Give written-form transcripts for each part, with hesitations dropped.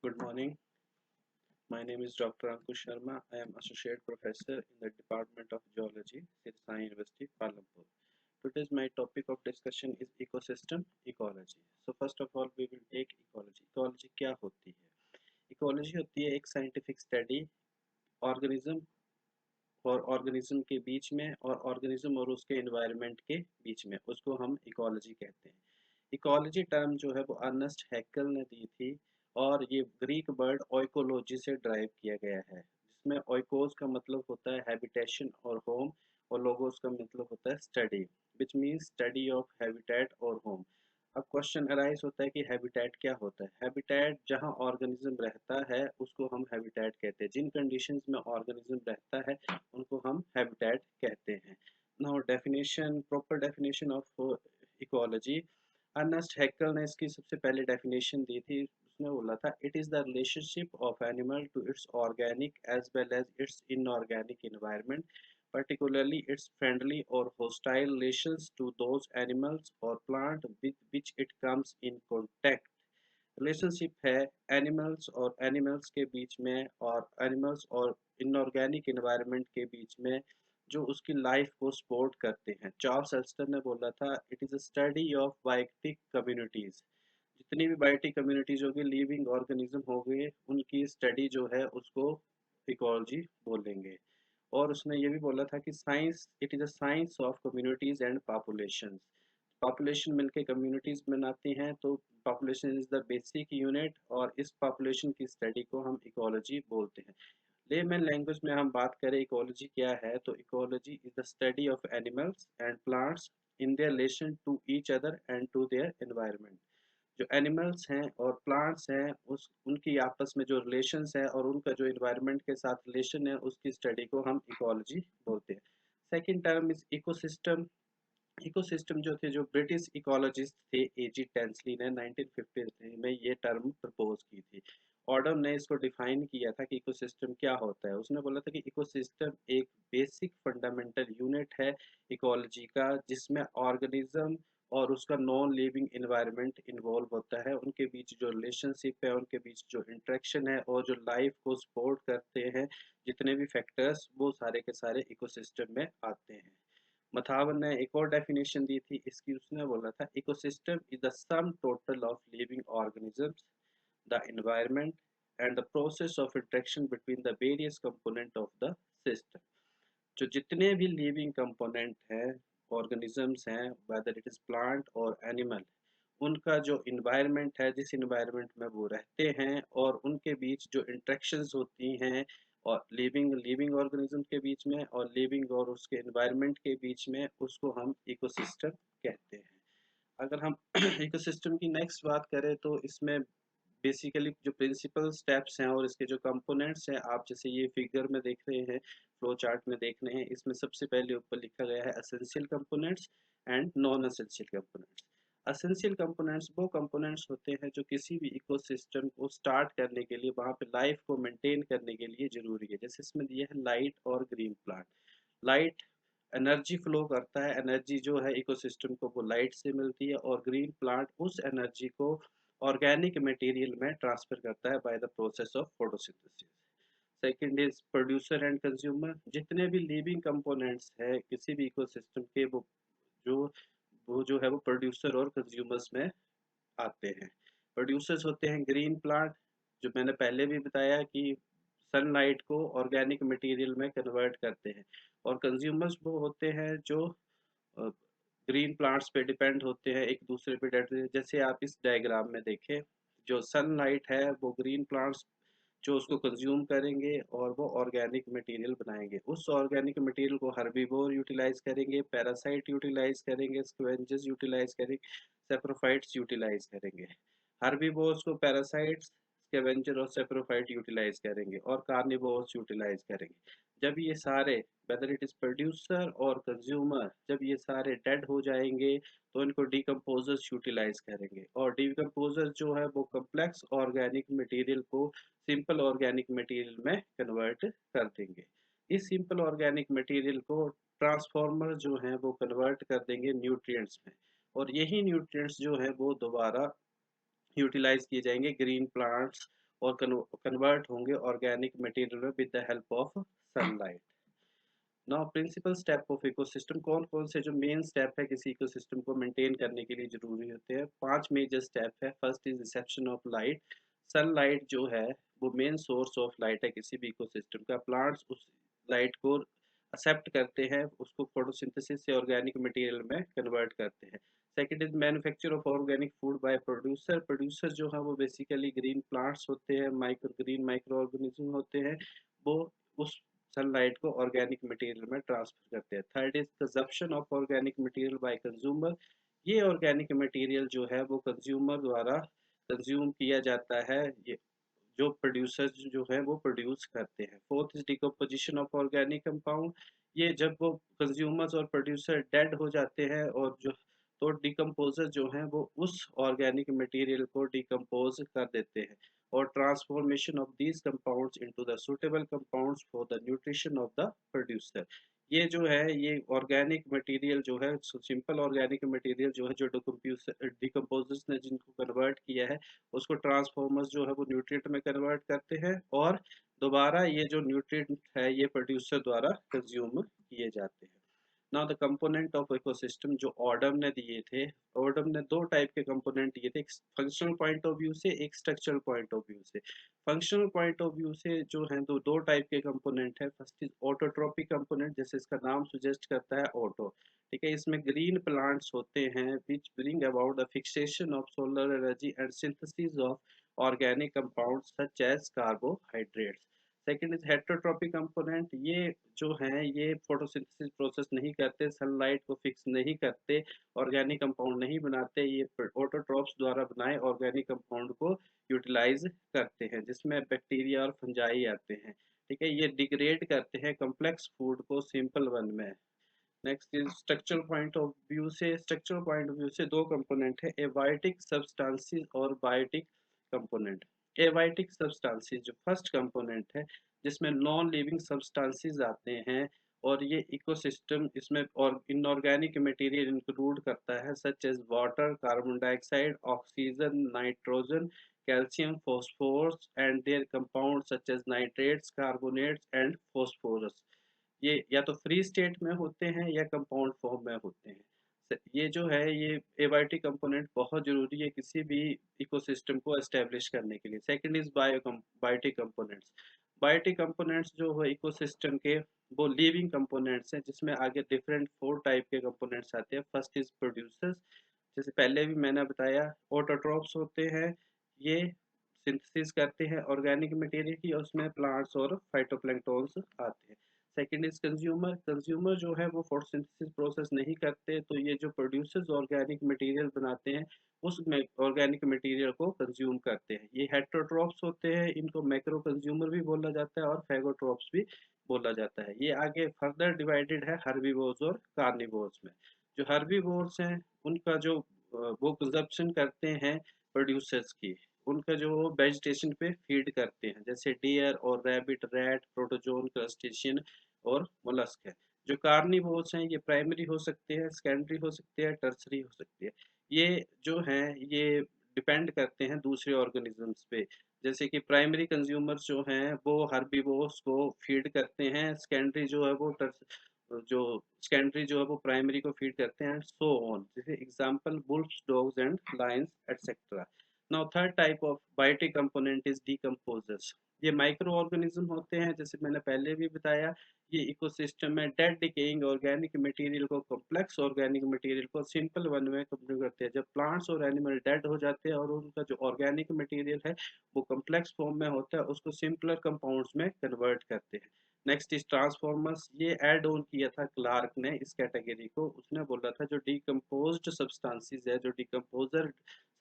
Good morning. My name is Dr. Ankush Sharma. I am Associate Professor in the Department of Geology, Sir Sai University, Palampur. Today's my topic of discussion is ecosystem ecology. So first of all, we will take ecology. Ecology क्या होती है? Ecology होती है एक scientific study organism और organism के बीच में और organism और उसके environment के बीच में, उसको हम ecology कहते हैं. इकोलॉजी टर्म जो है वो अर्नेस्ट हैक्कल ने दी थी और ये ग्रीक वर्ड ओइकोलॉजी से ड्राइव किया गया है, जिसमें ओइकोस का मतलब होता है हैबिटेशन और होम और लोगोस का मतलब होता है study, which means study of habitat और होम. अब क्वेश्चन अराइज होता है कि हैबिटेट क्या होता है. हैबिटेट जहाँ ऑर्गेनिज्म रहता है उसको हम हैबिटेट कहते हैं. जिन कंडीशंस में ऑर्गेनिज्म रहता है उनको हम हैबिटेट कहते हैं. Now definition, proper definition of ecology. Ernest Haeckel ने इसकी सबसे पहले डेफिनेशन दी थी. उसने बोला था it is the relationship of animal to its organic as well as its inorganic environment, particularly its friendly or hostile relations to those animals or plant with which it comes in contact. Relationship है animals और animals के बीच में और animals और inorganic environment के बीच में जो उसकी लाइफ को सपोर्ट करते हैं. चार्ल्स एल्स्टर ने बोला था it is a study of biotic communities. जितनी भी बायोटिक कम्युनिटीज़ होगी, लिविंग ऑर्गेनिज्म हो गए, उनकी स्टडी जो है उसको इकोलॉजी बोलेंगे. और उसने ये भी बोला था कि science, it is a science of communities and populations. Population मिलके कम्युनिटीज़ बनाती हैं, तो population is the basic unit और इस पॉपुलेशन की स्टडी को हम इकोलॉजी बोलते हैं. लेमैन लैंग्वेज में हम बात करें इकोलॉजी क्या है, तो ecology is the study of animals and plants in their relation to each other and to their environment. जो एनिमल्स हैं और प्लांट्स हैं उस उनकी आपस में जो रिलेशंस है और उनका जो इन्वायरमेंट के साथ रिलेशन है उसकी स्टडी को हम इकोलॉजी बोलते हैं. Second term is ecosystem. Ecosystem जो थे, जो ब्रिटिश इकोलॉजिस्ट थे एजी टेंसली ने 1953 में ये टर्म प्रपोज की थी. ऑर्डम ने इसको डिफाइन किया था कि इकोसिस्टम क्या होता है. उसने बोला था कि इकोसिस्टम एक बेसिक फंडामेंटल यूनिट है इकोलॉजी का, जिसमें ऑर्गेनिज्म और उसका नॉन लिविंग इन्वायरमेंट इन्वॉल्व होता है. उनके बीच जो रिलेशनशिप है, उनके बीच जो इंटरेक्शन है और जो लाइफ को सपोर्ट करते हैं जितने भी फैक्टर्स, वो सारे के सारे इकोसिस्टम में आते हैं. मथावन ने एक और डेफिनेशन दी थी इसकी. उसने बोला था ecosystem is the sum total of living organisms, the environment and the process of interaction between the various component of the system. जो जितने भी लिविंग कंपोनेंट हैं, ऑर्गेनिजम्स हैं, वेदर इट इज प्लांट और एनिमल, उनका जो इन्वायरमेंट है, जिस इन्वायरमेंट में वो रहते हैं और उनके बीच जो इंटरेक्शंस होती हैं और लिविंग लिविंग ऑर्गेनिज्म के बीच में और लिविंग और उसके इन्वायरमेंट के बीच में, उसको हम इकोसिस्टम कहते हैं. अगर हम इकोसिस्टम की नेक्स्ट बात करें तो इसमें बेसिकली जो प्रिंसिपल स्टेप्स हैं और इसके जो कंपोनेंट्स हैं, आप जैसे ये फिगर में देख रहे हैं, फ्लो चार्ट में देख रहे हैं, इसमें सबसे पहले ऊपर लिखा गया है essential components and non essential components. Essential components वो कंपोनेंट्स होते हैं जो किसी भी इकोसिस्टम को स्टार्ट करने के लिए, वहाँ पे लाइफ को मेंटेन करने के लिए जरूरी है. जैसे इसमें दिया है लाइट और green plant. Light energy flow करता है, एनर्जी जो है इकोसिस्टम को वो लाइट से मिलती है, और ग्रीन प्लांट उस एनर्जी को ऑर्गेनिक मटेरियल में ट्रांसफर करता है by the process of photosynthesis. Second is producer and consumer. जितने भी लिविंग कंपोनेंट्स है किसी भी इकोसिस्टम के, जो वो जो है वो प्रोड्यूसर और कंज्यूमर्स में आते हैं. प्रोड्यूसर्स होते हैं ग्रीन प्लांट, जो मैंने पहले भी बताया कि सनलाइट को ऑर्गेनिक मटेरियल में कन्वर्ट करते हैं. और कंज्यूमर्स वो होते हैं जो ग्रीन प्लांट्स पे डिपेंड होते हैं, एक दूसरे पे डिपेंड. जैसे आप इस डायग्राम में देखें, जो सनलाइट है वो ग्रीन प्लांट्स जो उसको कंज्यूम करेंगे और वो ऑर्गेनिक मटेरियल बनाएंगे. उस ऑर्गेनिक मटेरियल को हर्बीवोर यूटिलाइज करेंगे, पैरासाइट यूटिलाइज करेंगे, स्क्वेंजर्स यूटिलाइज करेंगे, सेप्रोफाइट्स यूटिलाइज करेंगे. हर्बीवोर्स को पैरासाइट्स, स्कैवेंजर और सेप्रोफाइट यूटिलाइज करेंगे और कार्निवोर्स यूटिलाइज करेंगे. जब ये सारे, वेदर इट इज प्रोड्यूसर और कंज्यूमर, जब ये सारे डेड हो जाएंगे तो इनको डिकम्पोजर्स यूटिलाइज करेंगे. और डिकम्पोजर जो है वो कम्प्लेक्स ऑर्गेनिक मटेरियल को सिंपल ऑर्गेनिक मटेरियल में कन्वर्ट कर देंगे. इस सिंपल ऑर्गेनिक मटेरियल को ट्रांसफॉर्मर जो हैं वो कन्वर्ट कर देंगे न्यूट्रिएंट्स में, और यही न्यूट्रिएंट्स जो हैं वो दोबारा यूटिलाइज किए जाएंगे ग्रीन प्लांट्स और कन्वर्ट होंगे ऑर्गेनिक मटेरियल में with the help of sunlight. Now principal step of ecosystem, कौन कौन से जो मेन स्टेप है किसी इकोसिस्टम को मेंटेन करने के लिए जरूरी होते हैं? 5 मेजर स्टेप है। First is reception of light. Sunlight जो है वो मेन सोर्स ऑफ लाइट है किसी भी इकोसिस्टम का। प्लांट्स उस लाइट को एक्सेप्ट करते हैं, उसको फोटोसिंथेसिस से ऑर्गेनिक मटेरियल में कन्वर्ट करते हैं। Second is manufacture of organic food by producer. Producer जो है वो बेसिकली ग्रीन प्लांट्स होते हैं, ग्रीन माइक्रो ऑर्गेनिज्म होते हैं, वो उस सनलाइट को ऑर्गेनिक मटेरियल में ट्रांसफर करते हैं। Third is consumption of organic material by consumer. ये ऑर्गेनिक मटेरियल जो है वो कंज्यूमर द्वारा कंज्यूम किया जाता है, ये जो प्रोड्यूसर्स जो है वो प्रोड्यूस करते हैं। Fourth is decomposition of organic compound. ये जब वो कंज्यूमर्स और प्रोड्यूसर डेड हो जाते हैं और जो तो डिकम्पोजर जो हैं वो उस ऑर्गेनिक मटेरियल को डिकम्पोज कर देते हैं और transformation of these compounds into the suitable compounds for the nutrition of the producer. ये जो है ये ऑर्गेनिक मटेरियल जो है, सिंपल ऑर्गेनिक मटेरियल जो है, जो डिकम्पोजर्स ने जिनको कन्वर्ट किया है, उसको ट्रांसफॉर्मर्स जो है वो न्यूट्रिएंट में कन्वर्ट करते हैं और दोबारा ये जो न्यूट्रिएंट है ये प्रोड्यूसर द्वारा कंज्यूम किए जाते हैं। Now the component of ecosystem जो ऑर्डम ने दिए थे, ऑर्डम ने दो टाइप के कंपोनेंट दिए थे, एक फंक्शनल पॉइंट ऑफ व्यू से, एक स्ट्रक्चरल पॉइंट ऑफ व्यू से। फंक्शनल पॉइंट ऑफ व्यू से जो है दो टाइप के कंपोनेंट है। फर्स्ट इज ऑटोट्रॉपिक कंपोनेंट, जैसे इसका नाम सुजेस्ट करता है ऑटो, ठीक है। इसमें ग्रीन प्लांट्स होते हैं which bring about the fixation of solar energy and synthesis of organic compounds such as carbohydrates. Second is heterotrophic component, ये जो हैं ये फोटोसिंथेसिस प्रोसेस नहीं करते, सनलाइट को फिक्स नहीं करते, ऑर्गेनिक कंपाउंड नहीं बनाते, ये ऑटोट्रॉप्स द्वारा बनाए ऑर्गेनिक कंपाउंड को यूटिलाइज करते हैं, जिसमें बैक्टीरिया और फंजाई आते हैं, ठीक है। ये डिग्रेड करते हैं कॉम्प्लेक्स फूड को सिंपल वन में। Next is structural point of view से। स्ट्रक्चरल पॉइंट ऑफ व्यू से दो कंपोनेंट है, एबायोटिक सब्सटेंसेस और बायोटिक कंपोनेंट। एबायोटिक सब्सटेंसेस जो फर्स्ट कंपोनेंट है, जिसमें नॉन लिविंग सब्सटेंसेस आते हैं और ये इकोसिस्टम इसमें और इनऑर्गेनिक मटेरियल इंक्लूड करता है, such as water, carbon dioxide, oxygen, nitrogen, calcium, phosphorus and their compounds such as nitrates, carbonates and phosphorus। ये या तो फ्री स्टेट में होते हैं या कंपाउंड फॉर्म में होते हैं। ये जो है ये एबायोटिक कंपोनेंट बहुत जरूरी है किसी भी इकोसिस्टम को एस्टेब्लिश करने के लिए। Second is biotic components. Biotic components जो है इकोसिस्टम के वो लिविंग कंपोनेंट्स हैं, जिसमें आगे डिफरेंट 4 टाइप के कंपोनेंट्स आते हैं। फर्स्ट इज प्रोड्यूसर्स, जैसे पहले भी मैंने बताया, ऑटोट्रॉप्स होते हैं, ये सिंथेसिस करते हैं ऑर्गेनिक मटेरियल की और उसमें प्लांट्स और फाइटोप्लैंक्टन्स आते हैं। Second is consumer. कंज्यूमर जो है वो फोटोसिंथेसिस प्रोसेस नहीं करते, तो ये जो प्रोड्यूसर्स ऑर्गेनिक मटेरियल बनाते हैं उस ऑर्गेनिक मटेरियल को कंज्यूम करते हैं। ये हेटेरोट्रॉप्स होते हैं, इनको मैक्रो कंज्यूमर भी बोला जाता है और फैगोट्रॉप्स भी बोला जाता है। ये आगे फर्दर डिवाइडेड है हर्बीवोर्स और कार्निवोर्स में। जो हर्बीवोर्स हैं उनका जो वो कंजप्शन करते हैं प्रोड्यूसर्स की, उनका जो वेजिटेशन पे फीड करते हैं, जैसे डियर और रैबिट, रैट, प्रोटोजोन, क्रस्टेशियन और मोलस्क है। जो कार्निवोर्स हैं ये प्राइमरी हो सकते हैं, सेकेंडरी हो सकते हैं, टर्सरी हो सकते हैं। ये जो हैं ये डिपेंड करते हैं दूसरे ऑर्गेनिजम्स पे। जैसे कि प्राइमरी कंज्यूमर्स जो हैं वो हर्बीवोर्स को फीड करते हैं, सेकेंडरी जो है वो जो सेकेंडरी जो है वो प्राइमरी को फीड करते हैं, सो ऑन। जैसे example wolfs, dogs and lions etcetera. Now third type of biotic component is decomposers. ये माइक्रो ऑर्गेनिज्म होते हैं, जैसे मैंने पहले भी बताया, ये इकोसिस्टम में डेड डिकेइंग ऑर्गेनिक मटेरियल को कॉम्प्लेक्स ऑर्गेनिक मटेरियल को सिंपल वन में कंप्लीट करते हैं। जब प्लांट्स और एनिमल डेड हो जाते हैं और उनका जो ऑर्गेनिक मटेरियल है वो कॉम्प्लेक्स फॉर्म में होता है, उसको सिंपलर कंपाउंड्स में कन्वर्ट करते हैं। Next is transformers. ये ऐड ऑन किया था क्लार्क ने इस कैटेगरी को। उसने बोला था जो डिकम्पोज्ड सब्सटेंसेस है, जो डिकम्पोजर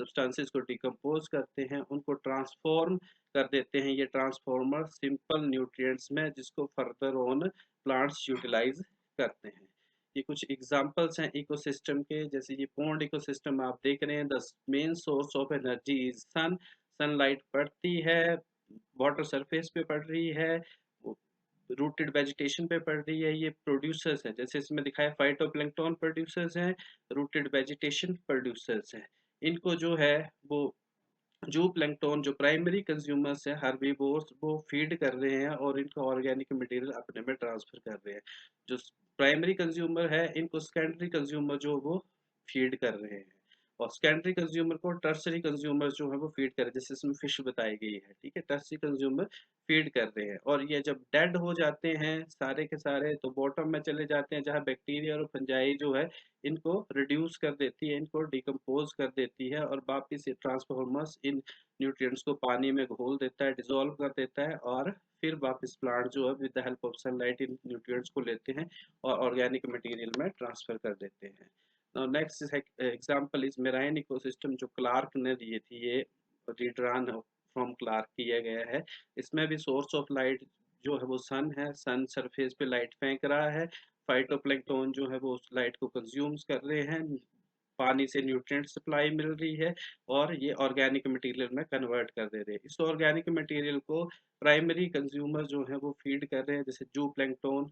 सब्सटेंसेस को डिकम्पोज करते हैं, उनको ट्रांसफॉर्म कर देते हैं ये ट्रांसफॉर्मर सिंपल न्यूट्रिएंट्स में, जिसको फर्दर ऑन प्लांट्स यूटिलाइज करते हैं। ये कुछ एग्जांपल्स हैं इकोसिस्टम के, जैसे ये पॉन्ड इकोसिस्टम आप देख रहे हैं। The main source of energy is sun. Sunlight पड़ती है, वाटर सरफेस पे पड़ रही है, रूटेड वेजिटेशन पे पड़ रही है। ये प्रोड्यूसर्स हैं, जैसे इसमें दिखाया फाइटोप्लैंक्टन प्रोड्यूसर्स हैं, रूटेड वेजिटेशन प्रोड्यूसर्स हैं। इनको जो है वो जो प्लैंकटन जो प्राइमरी कंज्यूमर्स है हर्बीवोर्स वो फीड कर रहे हैं और इनका ऑर्गेनिक मटेरियल अपने में ट्रांसफर कर रहे हैं। जो प्राइमरी कंज्यूमर है इनको सेकेंडरी कंज्यूमर जो वो फीड कर रहे हैं और सेकेंडरी कंज्यूमर को टर्सरी कंज्यूमर जो है वो फीड कर रहे हैं, जैसे इसमें फिश बताई गई है, ठीक है। टर्सरी कंज्यूमर फीड कर रहे हैं और ये जब डेड हो जाते हैं सारे के सारे तो बॉटम में चले जाते हैं, जहाँ बैक्टीरिया और फंजाई जो है इनको रिड्यूस कर देती है, इनको डिकम्पोज कर देती है और वापिस ये ट्रांसफॉर्मर्स इन न्यूट्रिएंट्स को पानी में घोल देता है, डिसॉल्व कर देता है और फिर वापस प्लांट जो है with the help of sunlight in nutrients को लेते हैं और ऑर्गेनिक मटेरियल में ट्रांसफर कर देते हैं। Now next example is marine ecosystem, जो क्लार्क ने दिए थी, ये रीड्रान फ्रॉम क्लार्क किया गया है। इसमें भी सोर्स ऑफ लाइट जो है वो सन है, सन सरफेस पे लाइट फेंक रहा है, फाइटोप्लैंक्टन जो है वो उस लाइट को कंज्यूम्स कर रहे हैं, पानी से न्यूट्रिएंट सप्लाई मिल रही है और ये ऑर्गेनिक मटेरियल में कन्वर्ट कर दे रहे हैं। इस ऑर्गेनिक मटेरियल को प्राइमरी कंज्यूमर जो है वो फीड कर रहे हैं, जैसे जू प्लैंक्टन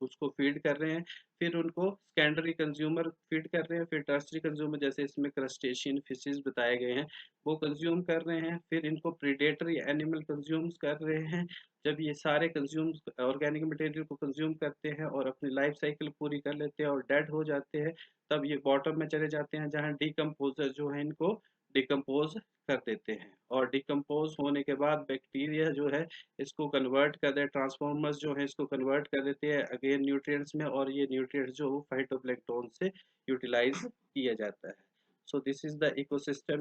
उसको फीड कर रहे हैं, फिर उनको सेकेंडरी कंज्यूमर फीड कर रहे हैं, फिर टर्सरी कंज्यूमर जैसे इसमें क्रस्टेशियन फिशेस बताए गए हैं वो कंज्यूम कर रहे हैं, फिर इनको प्रीडेटरी एनिमल कंज्यूम्स कर रहे हैं। जब ये सारे कंज्यूम ऑर्गेनिक मटेरियल को कंज्यूम करते हैं और अपनी लाइफ साइकिल पूरी कर लेते हैं और डेड हो जाते हैं, तब ये बॉटम में चले जाते हैं जहाँ डिकम्पोजर जो है इनको डिकम्पोज कर देते हैं और डिकम्पोज होने के बाद बैक्टीरिया जो है इसको कन्वर्ट कर दे, ट्रांसफॉर्मर्स जो है इसको कन्वर्ट कर देते हैं अगेन न्यूट्रिएंट्स में और ये न्यूट्रिएंट्स जो फाइटोप्लैंक्टन से यूटिलाइज किया जाता है। So this is the ecosystem